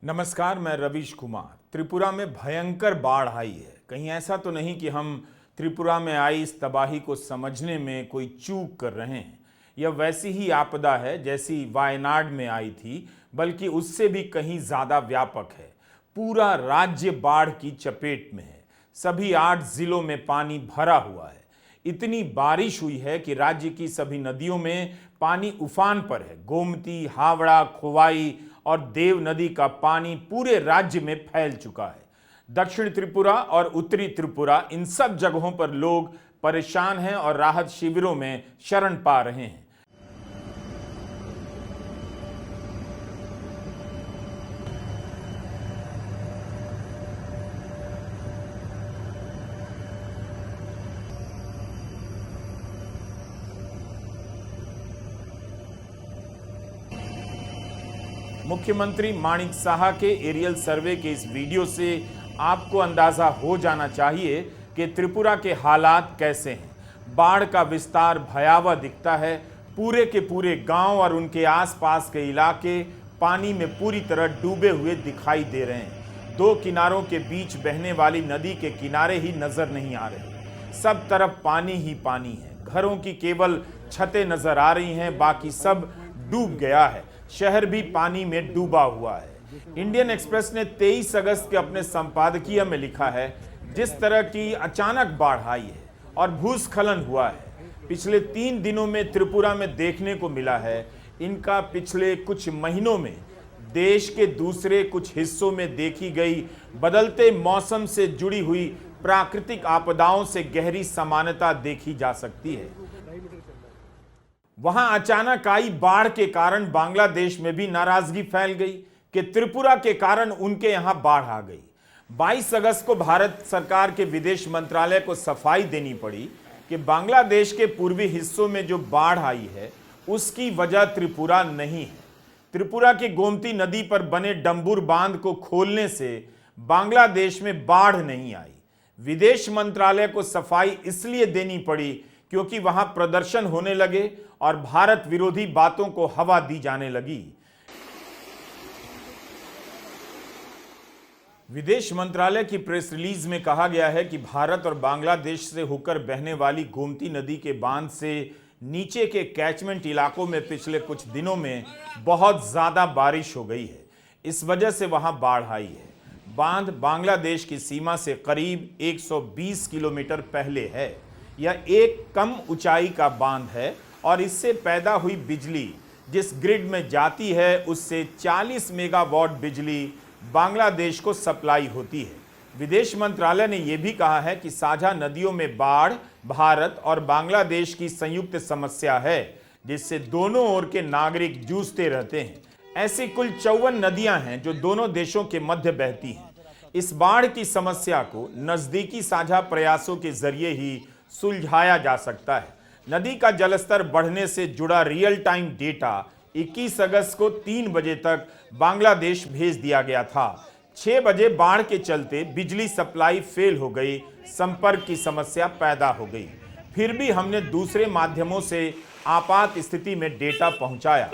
नमस्कार, मैं रवीश कुमार। त्रिपुरा में भयंकर बाढ़ आई है। कहीं ऐसा तो नहीं कि हम त्रिपुरा में आई इस तबाही को समझने में कोई चूक कर रहे हैं। यह वैसी ही आपदा है जैसी वायनाड में आई थी, बल्कि उससे भी कहीं ज़्यादा व्यापक है। पूरा राज्य बाढ़ की चपेट में है। सभी 8 जिलों में पानी भरा हुआ है। इतनी बारिश हुई है कि राज्य की सभी नदियों में पानी उफान पर है। गोमती, हावड़ा, खोवाई और देव नदी का पानी पूरे राज्य में फैल चुका है। दक्षिण त्रिपुरा और उत्तरी त्रिपुरा, इन सब जगहों पर लोग परेशान हैं और राहत शिविरों में शरण पा रहे हैं। मुख्यमंत्री माणिक साहा के एरियल सर्वे के इस वीडियो से आपको अंदाजा हो जाना चाहिए कि त्रिपुरा के हालात कैसे हैं। बाढ़ का विस्तार भयावह दिखता है। पूरे के पूरे गांव और उनके आसपास के इलाके पानी में पूरी तरह डूबे हुए दिखाई दे रहे हैं। दो किनारों के बीच बहने वाली नदी के किनारे ही नजर नहीं आ रहे। सब तरफ पानी ही पानी है। घरों की केवल छतें नजर आ रही हैं, बाकी सब डूब गया है। शहर भी पानी में डूबा हुआ है। इंडियन एक्सप्रेस ने 23 अगस्त के अपने संपादकीय में लिखा है, जिस तरह की अचानक बाढ़ आई है और भूस्खलन हुआ है, पिछले 3 दिनों में त्रिपुरा में देखने को मिला है। इनका पिछले कुछ महीनों में देश के दूसरे कुछ हिस्सों में देखी गई बदलते मौसम से जुड़ी हुई प्राकृतिक आपदाओं से गहरी समानता देखी जा सकती है। वहां अचानक आई बाढ़ के कारण बांग्लादेश में भी नाराजगी फैल गई कि त्रिपुरा के कारण उनके यहां बाढ़ आ गई। 22 अगस्त को भारत सरकार के विदेश मंत्रालय को सफाई देनी पड़ी कि बांग्लादेश के पूर्वी हिस्सों में जो बाढ़ आई है उसकी वजह त्रिपुरा नहीं है। त्रिपुरा की गोमती नदी पर बने डंबुर बांध को खोलने से बांग्लादेश में बाढ़ नहीं आई। विदेश मंत्रालय को सफाई इसलिए देनी पड़ी क्योंकि वहां प्रदर्शन होने लगे और भारत विरोधी बातों को हवा दी जाने लगी। विदेश मंत्रालय की प्रेस रिलीज में कहा गया है कि भारत और बांग्लादेश से होकर बहने वाली गोमती नदी के बांध से नीचे के कैचमेंट इलाकों में पिछले कुछ दिनों में बहुत ज्यादा बारिश हो गई है। इस वजह से वहां बाढ़ आई है। बांध बांग्लादेश की सीमा से करीब 120 किलोमीटर पहले है। यह एक कम ऊंचाई का बांध है और इससे पैदा हुई बिजली जिस ग्रिड में जाती है उससे 40 मेगावाट बिजली बांग्लादेश को सप्लाई होती है। विदेश मंत्रालय ने यह भी कहा है कि साझा नदियों में बाढ़ भारत और बांग्लादेश की संयुक्त समस्या है, जिससे दोनों ओर के नागरिक जूझते रहते हैं। ऐसी कुल 54 नदियां हैं जो दोनों देशों के मध्य बहती हैं। इस बाढ़ की समस्या को नजदीकी साझा प्रयासों के जरिए ही सुलझाया जा सकता है। नदी का जलस्तर बढ़ने से जुड़ा रियल टाइम डेटा 21 अगस्त को 3 बजे तक बांग्लादेश भेज दिया गया था। 6 बजे बाढ़ के चलते बिजली सप्लाई फेल हो गई, संपर्क की समस्या पैदा हो गई। फिर भी हमने दूसरे माध्यमों से आपात स्थिति में डेटा पहुंचाया।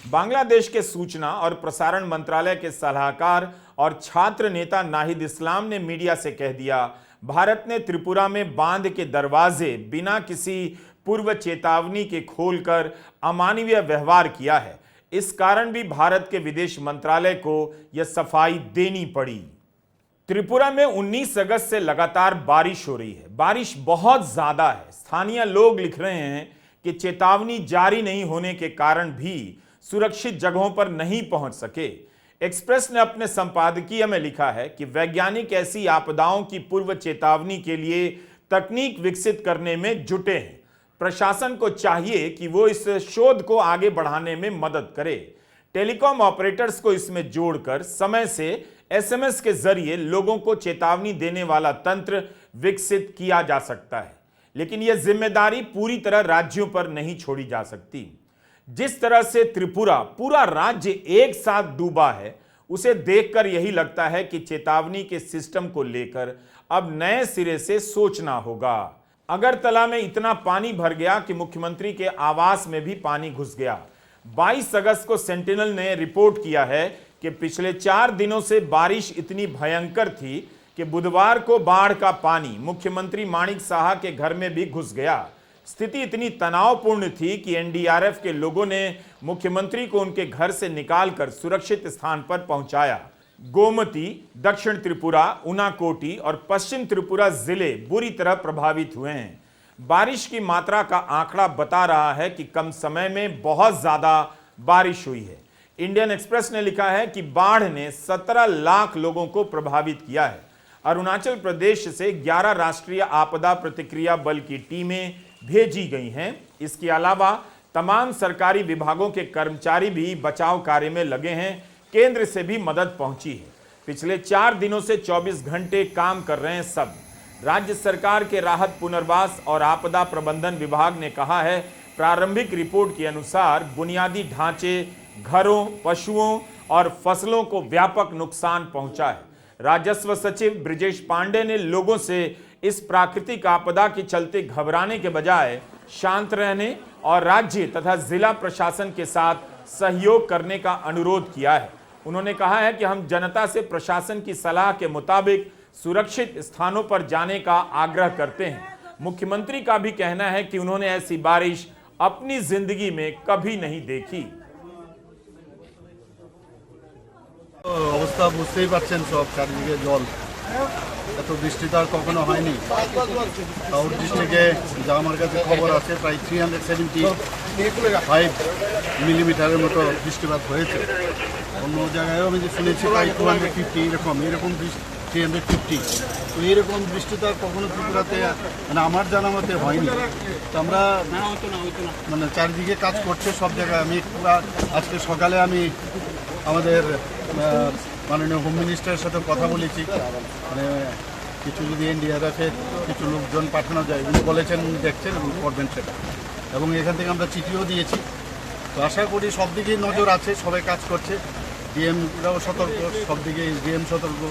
बांग्लादेश के सूचना और प्रसारण मंत्रालय के सलाहकार और छात्र नेता नाहिद इस्लाम ने मीडिया से कह दिया, भारत ने त्रिपुरा में बांध के दरवाजे बिना किसी पूर्व चेतावनी के खोलकर अमानवीय व्यवहार किया है। इस कारण भी भारत के विदेश मंत्रालय को यह सफाई देनी पड़ी। त्रिपुरा में 19 अगस्त से लगातार बारिश हो रही है। बारिश बहुत ज्यादा है। स्थानीय लोग लिख रहे हैं कि चेतावनी जारी नहीं होने के कारण भी सुरक्षित जगहों पर नहीं पहुंच सके। एक्सप्रेस ने अपने संपादकीय में लिखा है कि वैज्ञानिक ऐसी आपदाओं की पूर्व चेतावनी के लिए तकनीक विकसित करने में जुटे हैं। प्रशासन को चाहिए कि वो इस शोध को आगे बढ़ाने में मदद करे। टेलीकॉम ऑपरेटर्स को इसमें जोड़कर समय से एसएमएस के जरिए लोगों को चेतावनी देने वाला तंत्र विकसित किया जा सकता है, लेकिन यह जिम्मेदारी पूरी तरह राज्यों पर नहीं छोड़ी जा सकती। जिस तरह से त्रिपुरा पूरा राज्य एक साथ डूबा है, उसे देखकर यही लगता है कि चेतावनी के सिस्टम को लेकर अब नए सिरे से सोचना होगा। अगरतला में इतना पानी भर गया कि मुख्यमंत्री के आवास में भी पानी घुस गया। 22 अगस्त को सेंटिनल ने रिपोर्ट किया है कि पिछले 4 दिनों से बारिश इतनी भयंकर थी कि बुधवार को बाढ़ का पानी मुख्यमंत्री माणिक साहा के घर में भी घुस गया। स्थिति इतनी तनावपूर्ण थी कि एनडीआरएफ के लोगों ने मुख्यमंत्री को उनके घर से निकालकर सुरक्षित स्थान पर पहुंचाया। गोमती, दक्षिण त्रिपुरा, उनाकोटी और पश्चिम त्रिपुरा जिले बुरी तरह प्रभावित हुए हैं। बारिश की मात्रा का आंकड़ा बता रहा है कि कम समय में बहुत ज्यादा बारिश हुई है। इंडियन एक्सप्रेस ने लिखा है कि बाढ़ ने 17 लाख लोगों को प्रभावित किया है। अरुणाचल प्रदेश से 11 राष्ट्रीय आपदा प्रतिक्रिया बल की टीमें भेजी गई हैं। इसके अलावा तमाम सरकारी विभागों के कर्मचारी भी बचाव कार्य में लगे हैं। केंद्र से भी मदद पहुंची है। पिछले 4 दिनों से 24 घंटे काम कर रहे हैं सब। राज्य सरकार के राहत, पुनर्वास और आपदा प्रबंधन विभाग ने कहा है, प्रारंभिक रिपोर्ट के अनुसार बुनियादी ढांचे, घरों, पशुओं और फसलों को व्यापक नुकसान पहुंचा है। राजस्व सचिव ब्रिजेश पांडे ने लोगों से इस प्राकृतिक आपदा के चलते घबराने के बजाय शांत रहने और राज्य तथा जिला प्रशासन के साथ सहयोग करने का अनुरोध किया है। उन्होंने कहा है कि हम जनता से प्रशासन की सलाह के मुताबिक सुरक्षित स्थानों पर जाने का आग्रह करते हैं। मुख्यमंत्री का भी कहना है कि उन्होंने ऐसी बारिश अपनी जिंदगी में कभी नहीं देखी। অবস্থা বুঝতেই পারছেন, সব চারিদিকে জল। এত বৃষ্টি তো আর কখনো হয়নি। সাউথ ডিস্ট্রিক্টে যা আমার কাছে খবর আছে প্রায় 375 মিলিমিটারের মতো বৃষ্টিপাত হয়েছে। অন্য জায়গায়ও আমি যে শুনেছি প্রায় 250 এরকম 350। তো এরকম বৃষ্টি তো আর কখনো ত্রিপুরাতে মানে আমার জানা মতে হয়নি। তো আমরা মানে চারিদিকে কাজ করছে সব জায়গায়। আমি আজকে সকালে আমি আমাদের মাননীয় হোম মিনিস্টারের সাথে কথা বলেছি, মানে কিছু যদি এনডিআরএফের কিছু লোকজন পাঠানো যায়, উনি বলেছেন উনি দেখছেন এবং করবেন সেটা, এবং এখান থেকে আমরা চিঠিও দিয়েছি। তো আশা করি সব দিকেই নজর আছে, সবাই কাজ করছে। ডিএমরাও সতর্ক, সব দিকে ডিএম সতর্ক,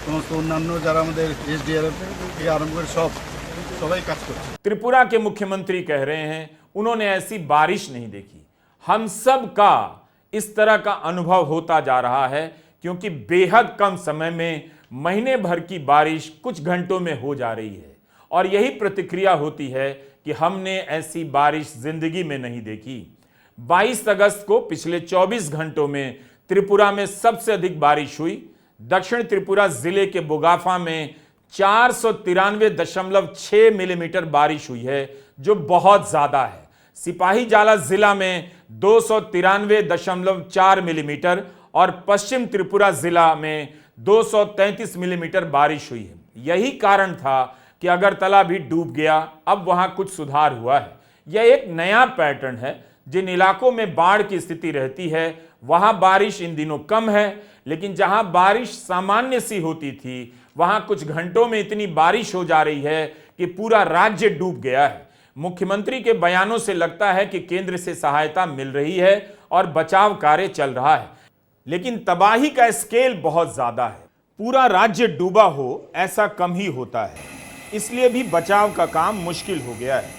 সমস্ত অন্যান্য যারা আমাদের এসডিআরএফ থেকে আরম্ভ করে সবাই কাজ করছে। त्रिपुरा के मुख्यमंत्री कह रहे हैं उन्होंने ऐसी बारिश नहीं देखी। हम सब का इस तरह का अनुभव होता जा रहा है क्योंकि बेहद कम समय में महीने भर की बारिश कुछ घंटों में हो जा रही है और यही प्रतिक्रिया होती है कि हमने ऐसी बारिश जिंदगी में नहीं देखी। 22 अगस्त को पिछले 24 घंटों में त्रिपुरा में सबसे अधिक बारिश हुई। दक्षिण त्रिपुरा जिले के बोगाफा में 493.6 मिलीमीटर बारिश हुई है, जो बहुत ज्यादा है। सिपाही जाला जिला में 293.4 मिलीमीटर और पश्चिम त्रिपुरा जिला में 233 मिलीमीटर बारिश हुई है। यही कारण था कि अगरतला भी डूब गया। अब वहां कुछ सुधार हुआ है। यह एक नया पैटर्न है। जिन इलाकों में बाढ़ की स्थिति रहती है वहां बारिश इन दिनों कम है, लेकिन जहां बारिश सामान्य सी होती थी वहां कुछ घंटों में इतनी बारिश हो जा रही है कि पूरा राज्य डूब गया है। मुख्यमंत्री के बयानों से लगता है कि केंद्र से सहायता मिल रही है और बचाव कार्य चल रहा है, लेकिन तबाही का स्केल बहुत ज्यादा है। पूरा राज्य डूबा हो ऐसा कम ही होता है, इसलिए भी बचाव का काम मुश्किल हो गया है।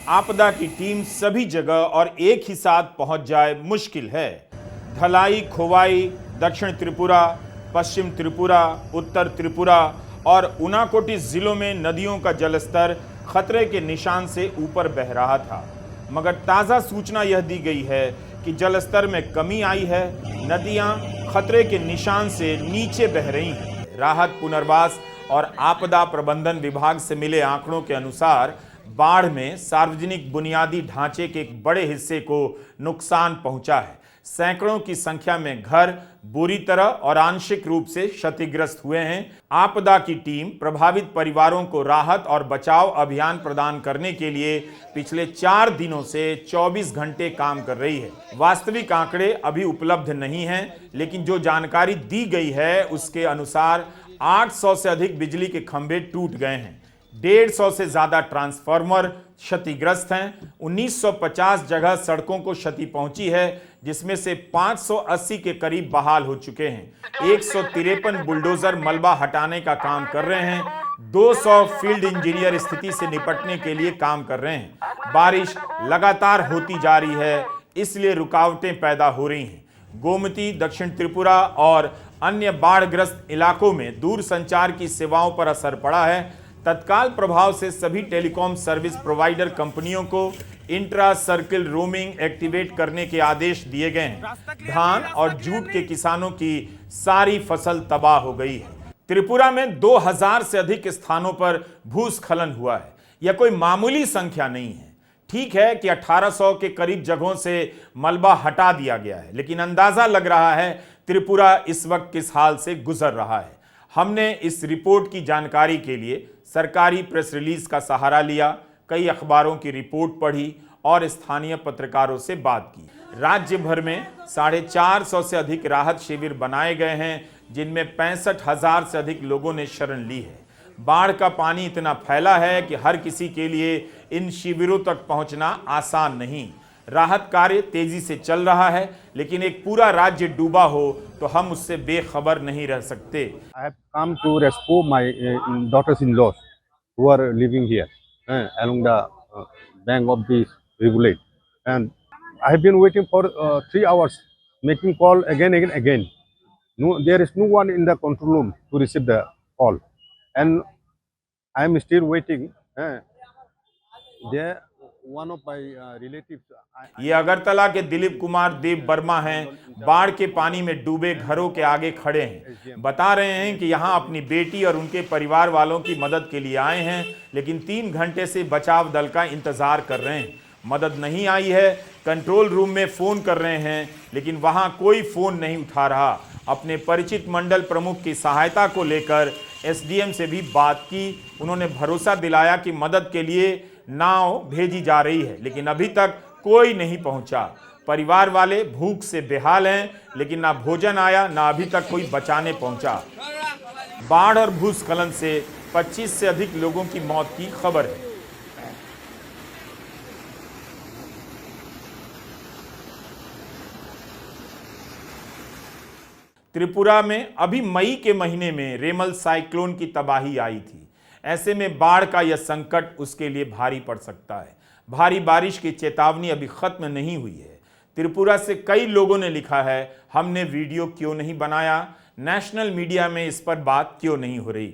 आपदा की टीम सभी जगह और एक ही साथ पहुंच जाए मुश्किल है। धलाई, खोवाई, दक्षिण त्रिपुरा, पश्चिम त्रिपुरा, उत्तर त्रिपुरा और उनाकोटी जिलों में नदियों का जलस्तर खतरे के निशान से ऊपर बह रहा था, मगर ताज़ा सूचना यह दी गई है कि जलस्तर में कमी आई है। नदियां खतरे के निशान से नीचे बह रही हैं। राहत, पुनर्वास और आपदा प्रबंधन विभाग से मिले आंकड़ों के अनुसार बाढ़ में सार्वजनिक बुनियादी ढांचे के एक बड़े हिस्से को नुकसान पहुंचा है। सैकड़ों की संख्या में घर बुरी तरह और आंशिक रूप से क्षतिग्रस्त हुए हैं। आपदा की टीम प्रभावित परिवारों को राहत और बचाव अभियान प्रदान करने के लिए पिछले 4 दिनों से 24 घंटे काम कर रही है। वास्तविक आंकड़े अभी उपलब्ध नहीं हैं, लेकिन जो जानकारी दी गई है उसके अनुसार 800 से अधिक बिजली के खंभे टूट गए हैं। 150 से ज्यादा ट्रांसफार्मर क्षतिग्रस्त हैं। 1950 जगह सड़कों को क्षति पहुंची है, जिसमें से 580 के करीब बहाल हो चुके हैं। 153 बुलडोजर मलबा हटाने का काम कर रहे हैं। 200 फील्ड इंजीनियर स्थिति से निपटने के लिए काम कर रहे हैं। बारिश लगातार होती जा रही है, इसलिए रुकावटें पैदा हो रही हैं। गोमती, दक्षिण त्रिपुरा और अन्य बाढ़ग्रस्त इलाकों में दूरसंचार की सेवाओं पर असर पड़ा है। तत्काल प्रभाव से सभी टेलीकॉम सर्विस प्रोवाइडर कंपनियों को इंट्रा सर्किल रोमिंग एक्टिवेट करने के आदेश दिए गए हैं। धान और जूट के किसानों की सारी फसल तबाह हो गई है। त्रिपुरा में 2000 से अधिक स्थानों पर भूस्खलन हुआ है। यह कोई मामूली संख्या नहीं है। ठीक है कि 1800 के करीब जगहों से मलबा हटा दिया गया है, लेकिन अंदाजा लग रहा है त्रिपुरा इस वक्त किस हाल से गुजर रहा है। हमने इस रिपोर्ट की जानकारी के लिए सरकारी प्रेस रिलीज का सहारा लिया, कई अखबारों की रिपोर्ट पढ़ी और स्थानीय पत्रकारों से बात की। राज्य भर में 450 से अधिक राहत शिविर बनाए गए हैं, जिनमें 65,000 से अधिक लोगों ने शरण ली है। बाढ़ का पानी इतना फैला है कि हर किसी के लिए इन शिविरों तक पहुंचना आसान नहीं। राहत कार्य तेजी से चल रहा है, लेकिन एक पूरा राज्य डूबा हो तो हम उससे बेखबर नहीं रह सकते। I have come to rescue my daughters-in-law who are living here along the bank of this rivulet, and I have been waiting for 3 hours, making call again. No, there is no one in the control room to receive the call, and I am still waiting. There, one of my relatives. ये अगरतला के दिलीप कुमार देव वर्मा हैं। बाढ़ के पानी में डूबे घरों के आगे खड़े हैं। बता रहे हैं कि यहाँ अपनी बेटी और उनके परिवार वालों की मदद के लिए आए हैं, लेकिन 3 घंटे से बचाव दल का इंतजार कर रहे हैं। मदद नहीं आई है। कंट्रोल रूम में फोन कर रहे हैं, लेकिन वहां कोई फोन नहीं उठा रहा। अपने परिचित मंडल प्रमुख की सहायता को लेकर एसडीएम से भी बात की। उन्होंने भरोसा दिलाया कि मदद के लिए नाव भेजी जा रही है, लेकिन अभी तक कोई नहीं पहुंचा। परिवार वाले भूख से बेहाल हैं, लेकिन ना भोजन आया, ना अभी तक कोई बचाने पहुंचा। बाढ़ और भूस्खलन से 25 से अधिक लोगों की मौत की खबर है। त्रिपुरा में अभी मई के महीने में रेमल साइक्लोन की तबाही आई थी। ऐसे में बाढ़ का यह संकट उसके लिए भारी पड़ सकता है। भारी बारिश की चेतावनी अभी खत्म नहीं हुई है। त्रिपुरा से कई लोगों ने लिखा है, हमने वीडियो क्यों नहीं बनाया, नेशनल मीडिया में इस पर बात क्यों नहीं हो रही।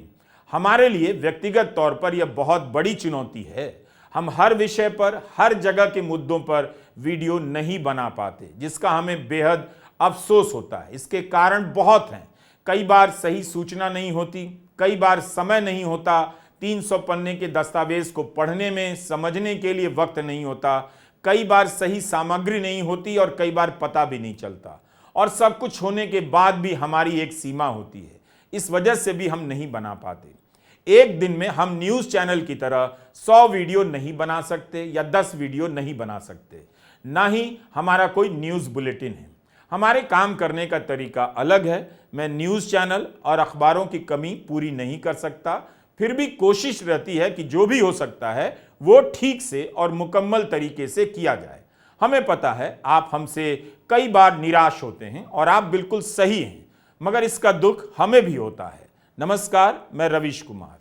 हमारे लिए व्यक्तिगत तौर पर यह बहुत बड़ी चुनौती है। हम हर विषय पर, हर जगह के मुद्दों पर वीडियो नहीं बना पाते, जिसका हमें बेहद अफसोस होता है। इसके कारण बहुत हैं। कई बार सही सूचना नहीं होती, कई बार समय नहीं होता, 300 पन्ने के दस्तावेज को पढ़ने में, समझने के लिए वक्त नहीं होता, कई बार सही सामग्री नहीं होती और कई बार पता भी नहीं चलता। और सब कुछ होने के बाद भी हमारी एक सीमा होती है। इस वजह से भी हम नहीं बना पाते। एक दिन में हम न्यूज़ चैनल की तरह 100 वीडियो नहीं बना सकते या 10 वीडियो नहीं बना सकते। ना ही हमारा कोई न्यूज़ बुलेटिन है। हमारे काम करने का तरीका अलग है। मैं न्यूज़ चैनल और अखबारों की कमी पूरी नहीं कर सकता, फिर भी कोशिश रहती है कि जो भी हो सकता है वो ठीक से और मुकम्मल तरीके से किया जाए। हमें पता है आप हमसे कई बार निराश होते हैं और आप बिल्कुल सही हैं, मगर इसका दुख हमें भी होता है। नमस्कार, मैं रवीश कुमार।